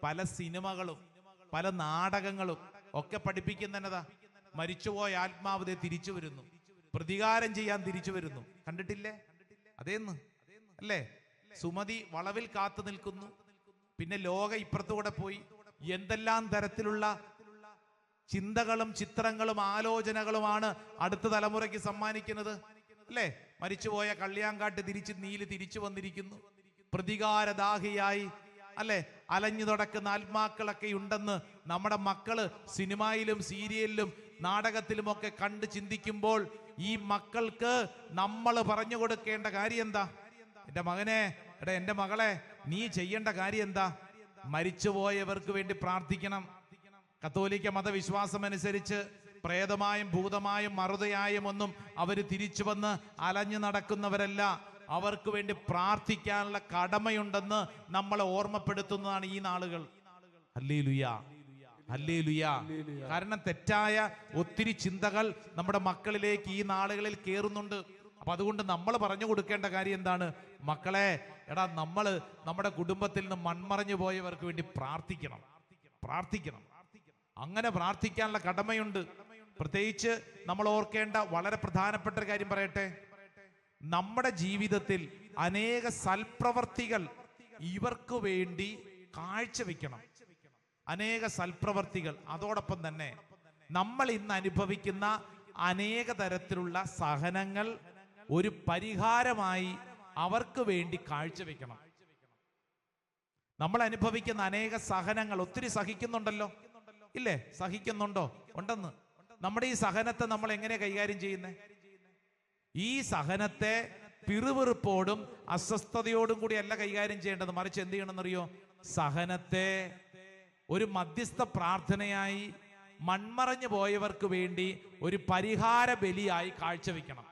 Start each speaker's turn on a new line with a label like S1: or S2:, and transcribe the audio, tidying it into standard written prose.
S1: പല സിനിമകളും പല നാടകങ്ങളും ഒക്കെ പഠിപ്പിക്കുന്നതാ, മരിച്ചുപോയ ആത്മാവ് തിരിച്ചു വരുന്നു, പ്രതികാരം ചെയ്യാൻ തിരിച്ചു വരുന്നു. കണ്ടിട്ടില്ലേ? അതേന്ന് അല്ലേ? സുമതി വളവിൽ കാത്തു നിൽക്കുന്നു, പിന്നെ ലോക ഇപ്പുറത്തുകൂടെ പോയി. എന്തെല്ലാം തരത്തിലുള്ള ചിന്തകളും ചിത്രങ്ങളും ആലോചനകളുമാണ് അടുത്ത തലമുറയ്ക്ക് സമ്മാനിക്കുന്നത് അല്ലേ? മരിച്ചുപോയ കള്ളിയാങ്കാട്ട് നീല് തിരിച്ചു വന്നിരിക്കുന്നു, പ്രതികാരദാഹിയായി അല്ലെ അലഞ്ഞു നടക്കുന്ന ആത്മാക്കളൊക്കെ ഉണ്ടെന്ന് നമ്മുടെ മക്കള് സിനിമയിലും സീരിയലിലും നാടകത്തിലുമൊക്കെ കണ്ട് ചിന്തിക്കുമ്പോൾ ഈ മക്കൾക്ക് നമ്മൾ പറഞ്ഞു കൊടുക്കേണ്ട കാര്യം എന്താ? എന്റെ മകനെ, എന്റെ മകളെ, നീ ചെയ്യേണ്ട കാര്യം എന്താ? മരിച്ചുപോയവർക്ക് വേണ്ടി പ്രാർത്ഥിക്കണം. കത്തോലിക്ക മതവിശ്വാസം അനുസരിച്ച് പ്രേതമായും ഭൂതമായും മറുതയായും ഒന്നും അവർ തിരിച്ചു വന്ന് അലഞ്ഞു നടക്കുന്നവരല്ല. അവർക്ക് വേണ്ടി പ്രാർത്ഥിക്കാനുള്ള കടമയുണ്ടെന്ന് നമ്മളെ ഓർമ്മപ്പെടുത്തുന്നതാണ് ഈ നാളുകൾ. Hallelujah, hallelujah. കാരണം തെറ്റായ ഒത്തിരി ചിന്തകൾ നമ്മുടെ മക്കളിലേക്ക് ഈ നാളുകളിൽ കയറുന്നുണ്ട്. അപ്പൊ അതുകൊണ്ട് നമ്മൾ പറഞ്ഞു കൊടുക്കേണ്ട കാര്യം എന്താണ്? മക്കളെ, നമ്മള് നമ്മുടെ കുടുംബത്തിൽ നിന്ന് മൺമറഞ്ഞു പോയവർക്ക് വേണ്ടി പ്രാർത്ഥിക്കണം, പ്രാർത്ഥിക്കണം. അങ്ങനെ പ്രാർത്ഥിക്കാനുള്ള കടമയുണ്ട്. പ്രത്യേകിച്ച് നമ്മൾ ഓർക്കേണ്ട വളരെ പ്രധാനപ്പെട്ട ഒരു കാര്യം പറയട്ടെ. നമ്മുടെ ജീവിതത്തിൽ അനേക സൽപ്രവർത്തികൾ ഇവർക്ക് വേണ്ടി കാഴ്ചവെക്കണം, അനേക സൽപ്രവർത്തികൾ. അതോടൊപ്പം തന്നെ നമ്മൾ ഇന്ന് അനുഭവിക്കുന്ന അനേക തരത്തിലുള്ള സഹനങ്ങൾ ഒരു പരിഹാരമായി അവർക്ക് വേണ്ടി കാഴ്ചവെക്കണം. നമ്മൾ അനുഭവിക്കുന്ന അനേക സഹനങ്ങൾ ഒത്തിരി സഹിക്കുന്നുണ്ടല്ലോ, ഇല്ലേ? സഹിക്കുന്നുണ്ടോ? ഉണ്ടെന്ന്. നമ്മുടെ ഈ സഹനത്തെ നമ്മൾ എങ്ങനെ കൈകാര്യം ചെയ്യുന്നേ? ഈ സഹനത്തെ പിറുപിറുപ്പോടും അസ്വസ്ഥതയോടും കൂടി അല്ല കൈകാര്യം ചെയ്യേണ്ടത്. മറിച്ച് എന്ത് ചെയ്യണമെന്നറിയോ? സഹനത്തെ ഒരു മധ്യസ്ഥ പ്രാർത്ഥനയായി, മൺമറഞ്ഞു പോയവർക്ക് വേണ്ടി ഒരു പരിഹാര ബലിയായി കാഴ്ചവെക്കണം.